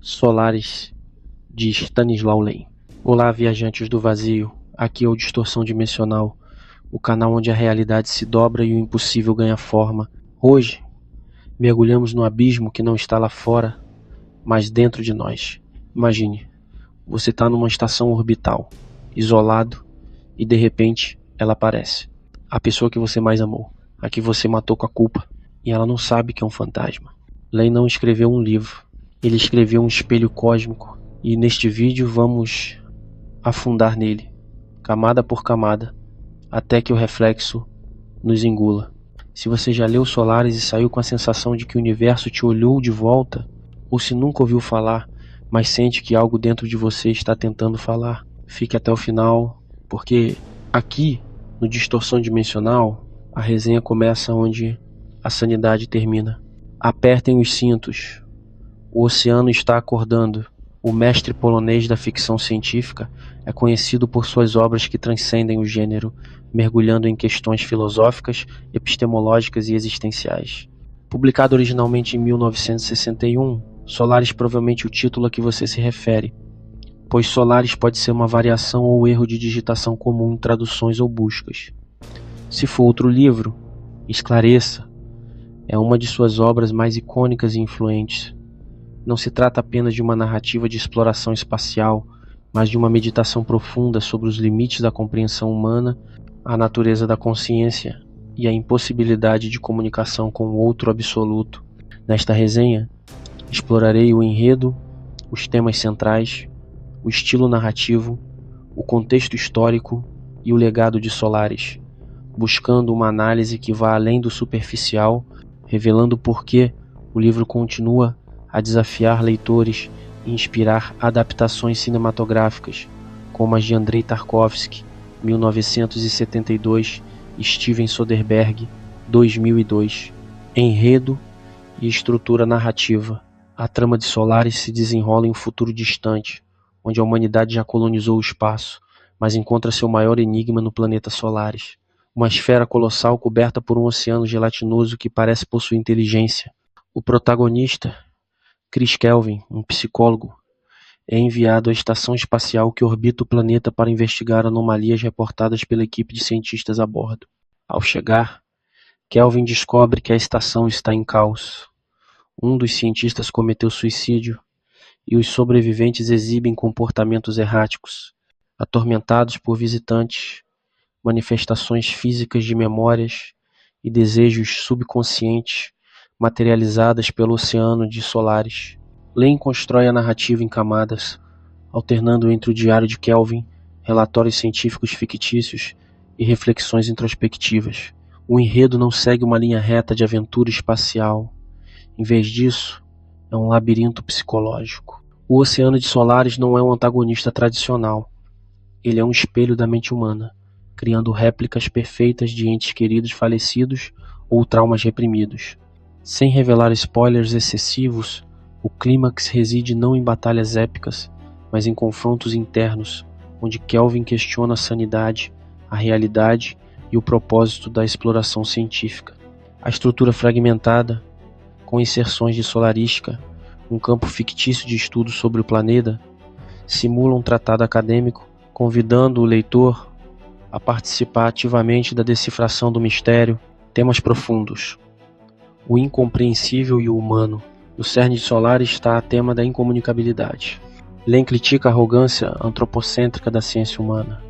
Solaris, de Stanislau Lem. Olá, viajantes do vazio, aqui é o Distorção Dimensional, o canal onde a realidade se dobra e o impossível ganha forma. Hoje, mergulhamos no abismo que não está lá fora, mas dentro de nós. Imagine, você está numa estação orbital, isolado, e de repente ela aparece. A pessoa que você mais amou, a que você matou com a culpa, e ela não sabe que é um fantasma. Lem não escreveu um livro, ele escreveu um espelho cósmico, e neste vídeo vamos afundar nele, camada por camada, até que o reflexo nos engula. Se você já leu Solaris e saiu com a sensação de que o universo te olhou de volta, ou se nunca ouviu falar, mas sente que algo dentro de você está tentando falar, fique até o final, porque aqui, no Distorção Dimensional, a resenha começa onde a sanidade termina. Apertem os cintos. O oceano está acordando. O mestre polonês da ficção científica é conhecido por suas obras que transcendem o gênero, mergulhando em questões filosóficas, epistemológicas e existenciais. Publicado originalmente em 1961, Solaris provavelmente o título a que você se refere, pois Solaris pode ser uma variação ou erro de digitação comum em traduções ou buscas. Se for outro livro, esclareça, é uma de suas obras mais icônicas e influentes. Não se trata apenas de uma narrativa de exploração espacial, mas de uma meditação profunda sobre os limites da compreensão humana, a natureza da consciência e a impossibilidade de comunicação com o outro absoluto. Nesta resenha, explorarei o enredo, os temas centrais, o estilo narrativo, o contexto histórico e o legado de Solaris, buscando uma análise que vá além do superficial, revelando por que o livro continua a desafiar leitores e inspirar adaptações cinematográficas, como as de Andrei Tarkovsky, 1972, e Steven Soderbergh, 2002. Enredo e estrutura narrativa. A trama de Solaris se desenrola em um futuro distante, onde a humanidade já colonizou o espaço, mas encontra seu maior enigma no planeta Solaris. Uma esfera colossal coberta por um oceano gelatinoso que parece possuir inteligência. O protagonista, Chris Kelvin, um psicólogo, é enviado à estação espacial que orbita o planeta para investigar anomalias reportadas pela equipe de cientistas a bordo. Ao chegar, Kelvin descobre que a estação está em caos. Um dos cientistas cometeu suicídio e os sobreviventes exibem comportamentos erráticos, atormentados por visitantes, manifestações físicas de memórias e desejos subconscientes materializadas pelo oceano de Solaris. Lem constrói a narrativa em camadas, alternando entre o diário de Kelvin, relatórios científicos fictícios e reflexões introspectivas. O enredo não segue uma linha reta de aventura espacial. Em vez disso, é um labirinto psicológico. O oceano de Solaris não é um antagonista tradicional. Ele é um espelho da mente humana, criando réplicas perfeitas de entes queridos falecidos ou traumas reprimidos. Sem revelar spoilers excessivos, o clímax reside não em batalhas épicas, mas em confrontos internos, onde Kelvin questiona a sanidade, a realidade e o propósito da exploração científica. A estrutura fragmentada, com inserções de solarística, um campo fictício de estudo sobre o planeta, simula um tratado acadêmico, convidando o leitor a participar ativamente da decifração do mistério. Temas profundos: o incompreensível e o humano. No cerne de Solaris está a tema da incomunicabilidade. Lem critica a arrogância antropocêntrica da ciência humana.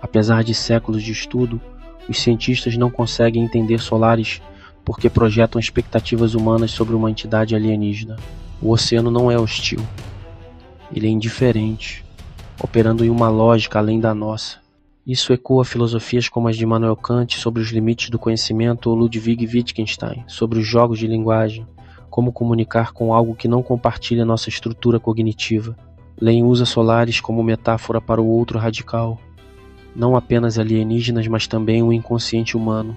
Apesar de séculos de estudo, os cientistas não conseguem entender Solaris porque projetam expectativas humanas sobre uma entidade alienígena. O oceano não é hostil. Ele é indiferente, operando em uma lógica além da nossa. Isso ecoa filosofias como as de Immanuel Kant sobre os limites do conhecimento ou Ludwig Wittgenstein sobre os jogos de linguagem, como comunicar com algo que não compartilha nossa estrutura cognitiva. Lem usa Solaris como metáfora para o outro radical, não apenas alienígenas, mas também o inconsciente humano,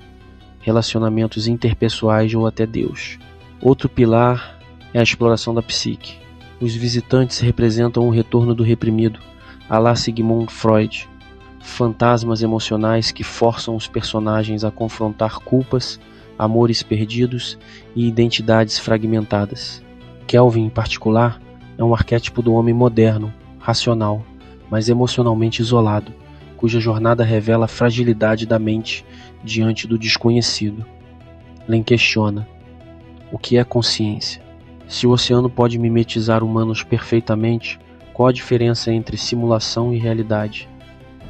relacionamentos interpessoais ou até Deus. Outro pilar é a exploração da psique. Os visitantes representam o retorno do reprimido, à la Sigmund Freud, fantasmas emocionais que forçam os personagens a confrontar culpas, amores perdidos e identidades fragmentadas. Kelvin, em particular, É um arquétipo do homem moderno, racional, mas emocionalmente isolado, cuja jornada revela a fragilidade da mente diante do desconhecido. Len questiona: o que é consciência? Se o oceano pode mimetizar humanos perfeitamente, qual a diferença entre simulação e realidade?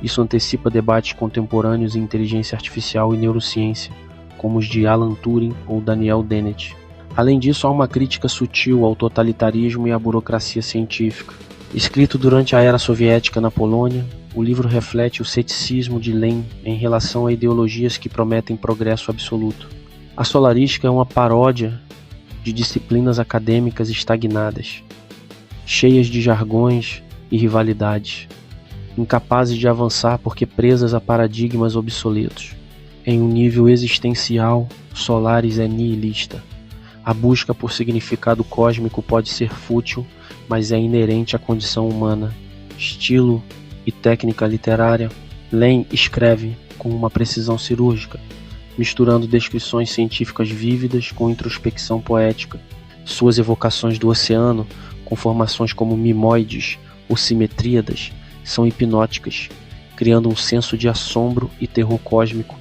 Isso antecipa debates contemporâneos em inteligência artificial e neurociência, como os de Alan Turing ou Daniel Dennett. Além disso, há uma crítica sutil ao totalitarismo e à burocracia científica. Escrito durante a era soviética na Polônia, o livro reflete o ceticismo de Len em relação a ideologias que prometem progresso absoluto. A solarística é uma paródia de disciplinas acadêmicas estagnadas, cheias de jargões e rivalidades, incapazes de avançar porque presas a paradigmas obsoletos. Em um nível existencial, Solaris é nihilista. A busca por significado cósmico pode ser fútil, mas é inerente à condição humana. Estilo e técnica literária, Len escreve com uma precisão cirúrgica, misturando descrições científicas vívidas com introspecção poética. Suas evocações do oceano, com formações como mimoides ou simetríadas, são hipnóticas, criando um senso de assombro e terror cósmico,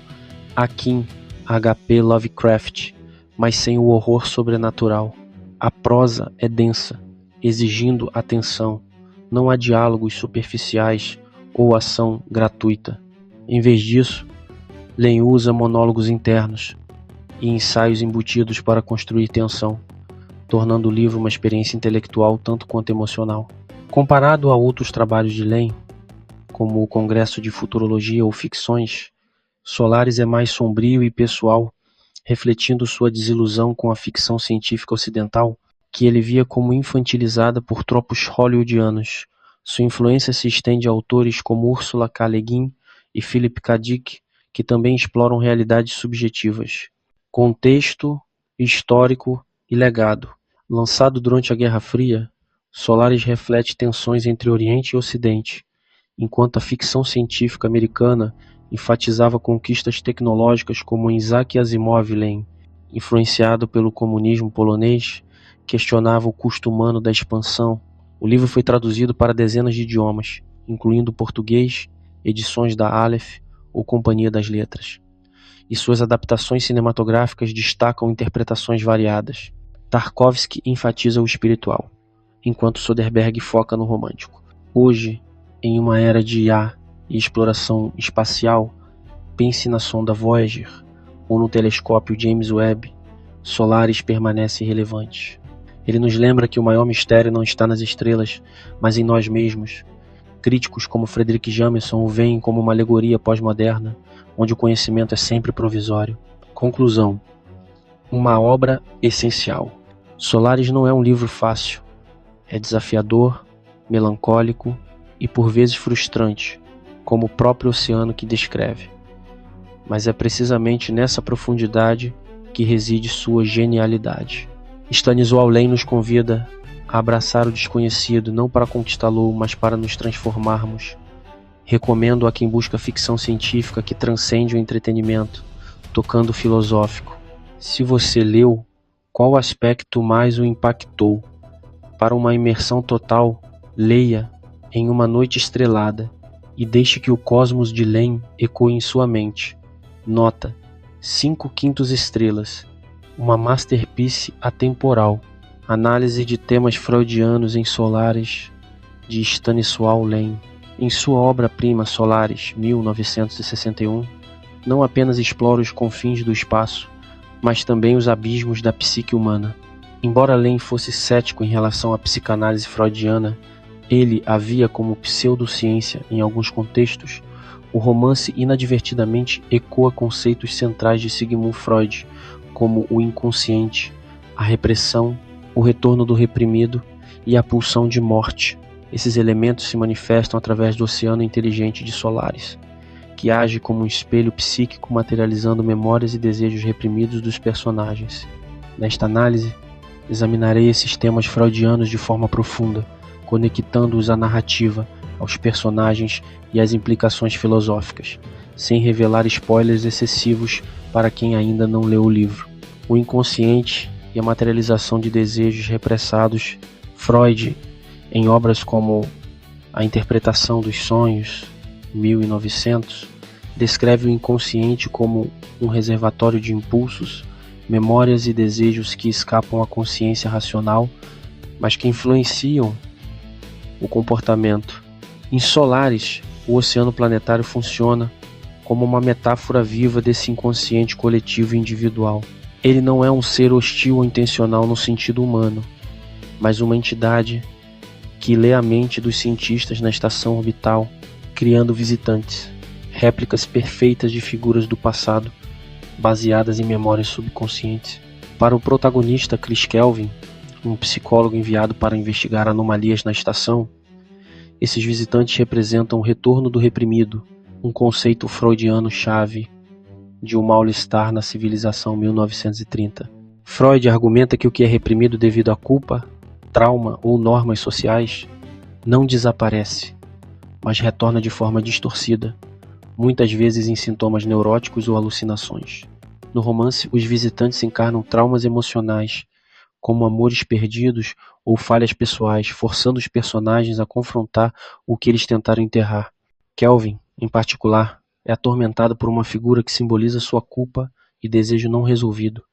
akin a H.P. Lovecraft, mas sem o horror sobrenatural. A prosa é densa, exigindo atenção. Não há diálogos superficiais ou ação gratuita. Em vez disso, Len usa monólogos internos e ensaios embutidos para construir tensão, tornando o livro uma experiência intelectual tanto quanto emocional. Comparado a outros trabalhos de Len, como o Congresso de Futurologia ou Ficções, Solaris é mais sombrio e pessoal, refletindo sua desilusão com a ficção científica ocidental, que ele via como infantilizada por tropos hollywoodianos. Sua influência se estende a autores como Ursula K. Le Guin e Philip K. Dick, que também exploram realidades subjetivas. Contexto histórico e legado. Lançado durante a Guerra Fria, Solaris reflete tensões entre Oriente e Ocidente, enquanto a ficção científica americana enfatizava conquistas tecnológicas como Isaac Asimov. Len, influenciado pelo comunismo polonês, questionava o custo humano da expansão. O livro foi traduzido para dezenas de idiomas, incluindo o português, edições da Aleph ou Companhia das Letras. E suas adaptações cinematográficas destacam interpretações variadas. Tarkovsky enfatiza o espiritual, enquanto Soderbergh foca no romântico. Hoje, em uma era de IA e exploração espacial, pense na sonda Voyager ou no telescópio James Webb, Solaris permanece relevante. Ele nos lembra que o maior mistério não está nas estrelas, mas em nós mesmos. Críticos como Frederick Jameson o veem como uma alegoria pós-moderna, onde o conhecimento é sempre provisório. Conclusão: uma obra essencial. Solaris não é um livro fácil. É desafiador, melancólico e por vezes frustrante, como o próprio oceano que descreve. Mas é precisamente nessa profundidade que reside sua genialidade. Stanisław Lem nos convida a abraçar o desconhecido, não para conquistá-lo, mas para nos transformarmos. Recomendo a quem busca ficção científica que transcende o entretenimento, tocando o filosófico. Se você leu, qual aspecto mais o impactou? Para uma imersão total, leia Em uma Noite Estrelada e deixe que o cosmos de Len ecoe em sua mente. Nota: 5/5 estrelas. Uma masterpiece atemporal. Análise de temas freudianos em Solaris, de Stanisław Lem. Em sua obra-prima Solaris, 1961, não apenas explora os confins do espaço, mas também os abismos da psique humana. Embora Lem fosse cético em relação à psicanálise freudiana, ele a via como pseudociência em alguns contextos. O romance inadvertidamente ecoa conceitos centrais de Sigmund Freud, como o inconsciente, a repressão, o retorno do reprimido e a pulsão de morte. Esses elementos se manifestam através do oceano inteligente de Solaris, que age como um espelho psíquico materializando memórias e desejos reprimidos dos personagens. Nesta análise, examinarei esses temas freudianos de forma profunda, conectando-os à narrativa, aos personagens e às implicações filosóficas, sem revelar spoilers excessivos para quem ainda não leu o livro. O inconsciente e a materialização de desejos repressados. Freud Em obras como A Interpretação dos Sonhos, 1900, descreve o inconsciente como um reservatório de impulsos, memórias e desejos que escapam à consciência racional, mas que influenciam o comportamento. Em Solaris, o oceano planetário funciona como uma metáfora viva desse inconsciente coletivo e individual. Ele não é um ser hostil ou intencional no sentido humano, mas uma entidade que lê a mente dos cientistas na estação orbital, criando visitantes, réplicas perfeitas de figuras do passado, baseadas em memórias subconscientes. Para o protagonista Chris Kelvin, um psicólogo enviado para investigar anomalias na estação, esses visitantes representam o retorno do reprimido, um conceito freudiano-chave de um mal-estar na civilização 1930. Freud argumenta que o que é reprimido devido à culpa, trauma ou normas sociais não desaparece, mas retorna de forma distorcida, muitas vezes em sintomas neuróticos ou alucinações. No romance, os visitantes encarnam traumas emocionais, como amores perdidos ou falhas pessoais, forçando os personagens a confrontar o que eles tentaram enterrar. Kelvin, em particular, é atormentado por uma figura que simboliza sua culpa e desejo não resolvido,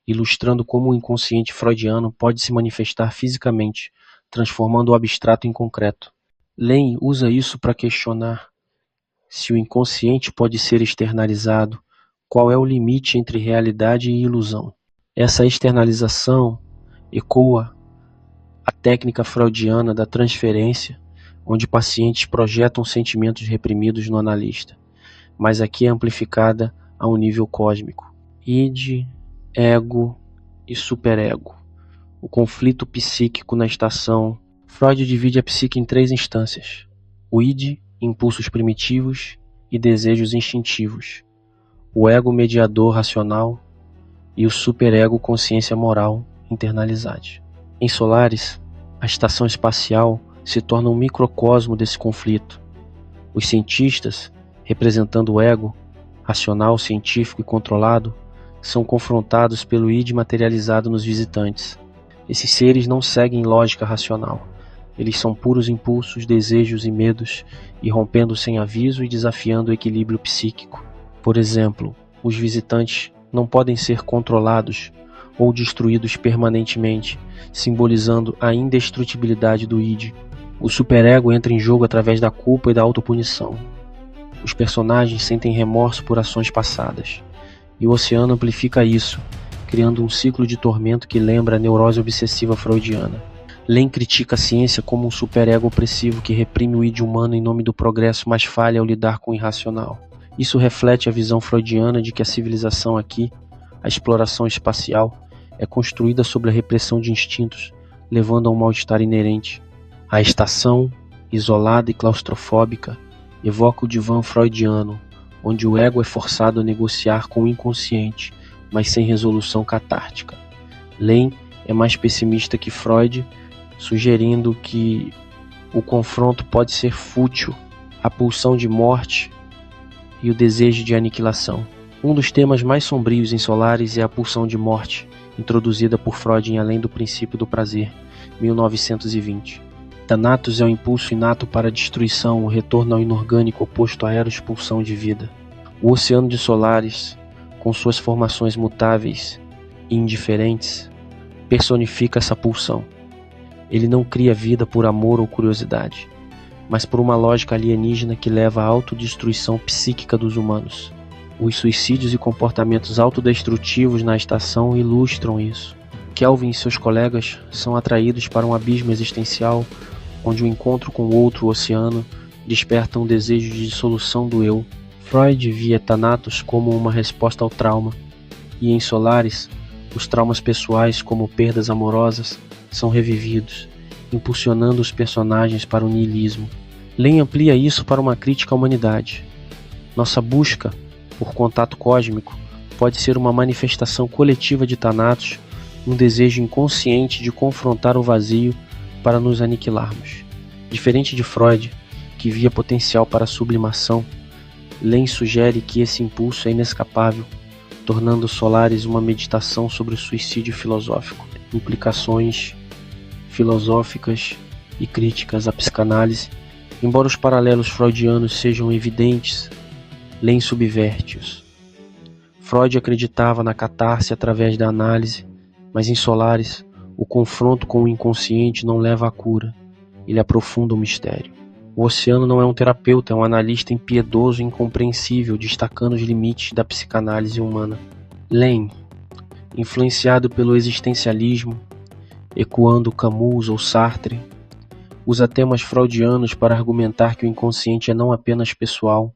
ilustrando como o inconsciente freudiano pode se manifestar fisicamente, transformando o abstrato em concreto. Lane usa isso para questionar se o inconsciente pode ser externalizado, qual é o limite entre realidade e ilusão. Essa externalização ecoa a técnica freudiana da transferência, onde pacientes projetam sentimentos reprimidos no analista, mas aqui é amplificada a um nível cósmico. Id, ego e superego. O conflito psíquico na estação. Freud divide a psique em 3 instâncias: o id, impulsos primitivos e desejos instintivos, o ego mediador racional e o superego consciência moral internalizada. Em Solaris, a estação espacial se torna um microcosmo desse conflito. Os cientistas, representando o ego racional, científico e controlado, são confrontados pelo id materializado nos visitantes. Esses seres não seguem lógica racional. Eles são puros impulsos, desejos e medos, irrompendo sem aviso e desafiando o equilíbrio psíquico. Por exemplo, os visitantes não podem ser controlados ou destruídos permanentemente, simbolizando a indestrutibilidade do id. O superego entra em jogo através da culpa e da autopunição. Os personagens sentem remorso por ações passadas, e o oceano amplifica isso, criando um ciclo de tormento que lembra a neurose obsessiva freudiana. Lane critica a ciência como um superego opressivo que reprime o id humano em nome do progresso, mas falha ao lidar com o irracional. Isso reflete a visão freudiana de que a civilização aqui, a exploração espacial, é construída sobre a repressão de instintos, levando a um mal-estar inerente. A estação, isolada e claustrofóbica, evoca o divã freudiano, onde o ego é forçado a negociar com o inconsciente, mas sem resolução catártica. Lane é mais pessimista que Freud, sugerindo que o confronto pode ser fútil, a pulsão de morte e o desejo de aniquilação. Um dos temas mais sombrios em Solaris é a pulsão de morte, introduzida por Freud em Além do Princípio do Prazer, 1920. Thanatos é o impulso inato para a destruição, o retorno ao inorgânico oposto à eros-pulsão de vida. O oceano de Solaris, com suas formações mutáveis e indiferentes, personifica essa pulsão. Ele não cria vida por amor ou curiosidade, mas por uma lógica alienígena que leva à autodestruição psíquica dos humanos. Os suicídios e comportamentos autodestrutivos na estação ilustram isso. Kelvin e seus colegas são atraídos para um abismo existencial, onde o encontro com o outro oceano desperta um desejo de dissolução do eu. Freud via Thanatos como uma resposta ao trauma, e em Solaris, os traumas pessoais, como perdas amorosas, são revividos, impulsionando os personagens para o niilismo. Lane amplia isso para uma crítica à humanidade. Nossa busca por contato cósmico pode ser uma manifestação coletiva de Thanatos, um desejo inconsciente de confrontar o vazio para nos aniquilarmos. Diferente de Freud, que via potencial para a sublimação, Lane sugere que esse impulso é inescapável, tornando Solaris uma meditação sobre o suicídio filosófico, implicações filosóficas e críticas à psicanálise, embora os paralelos freudianos sejam evidentes, Lem subverte-os. Freud acreditava na catarse através da análise, mas em Solaris, o confronto com o inconsciente não leva à cura, ele aprofunda o mistério. O Oceano não é um terapeuta, é um analista impiedoso e incompreensível, destacando os limites da psicanálise humana. Lem, influenciado pelo existencialismo, ecoando Camus ou Sartre, usa temas freudianos para argumentar que o inconsciente é não apenas pessoal,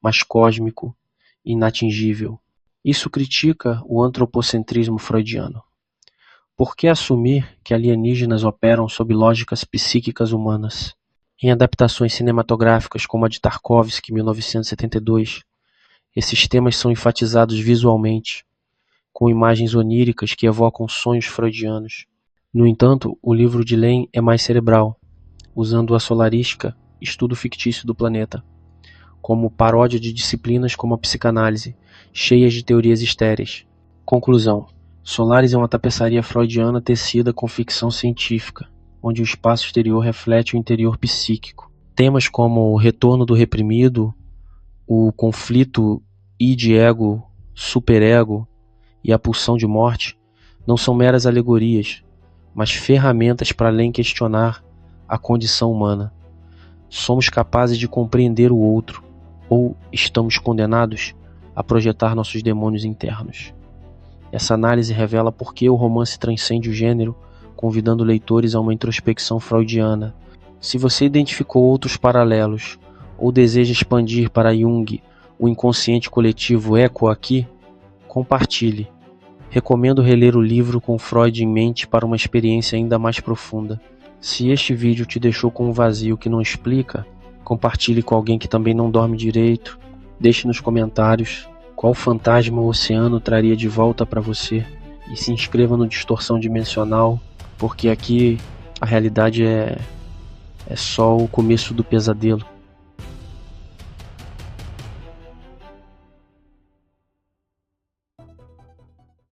mas cósmico e inatingível. Isso critica o antropocentrismo freudiano. Por que assumir que alienígenas operam sob lógicas psíquicas humanas? Em adaptações cinematográficas como a de Tarkovsky, 1972, esses temas são enfatizados visualmente, com imagens oníricas que evocam sonhos freudianos. No entanto, o livro de Lem é mais cerebral, usando a solarística, estudo fictício do planeta, como paródia de disciplinas como a psicanálise, cheias de teorias estéreis. Conclusão: Solaris é uma tapeçaria freudiana tecida com ficção científica, onde o espaço exterior reflete o interior psíquico. Temas como o retorno do reprimido, o conflito id-ego, superego e a pulsão de morte não são meras alegorias, mas ferramentas para além questionar a condição humana. Somos capazes de compreender o outro, ou estamos condenados a projetar nossos demônios internos? Essa análise revela por que o romance transcende o gênero, convidando leitores a uma introspecção freudiana. Se você identificou outros paralelos, ou deseja expandir para Jung o inconsciente coletivo eco aqui, compartilhe. Recomendo reler o livro com Freud em mente para uma experiência ainda mais profunda. Se este vídeo te deixou com um vazio que não explica, compartilhe com alguém que também não dorme direito. Deixe nos comentários qual fantasma o oceano traria de volta para você. E se inscreva no Distorção Dimensional, porque aqui a realidade é só o começo do pesadelo.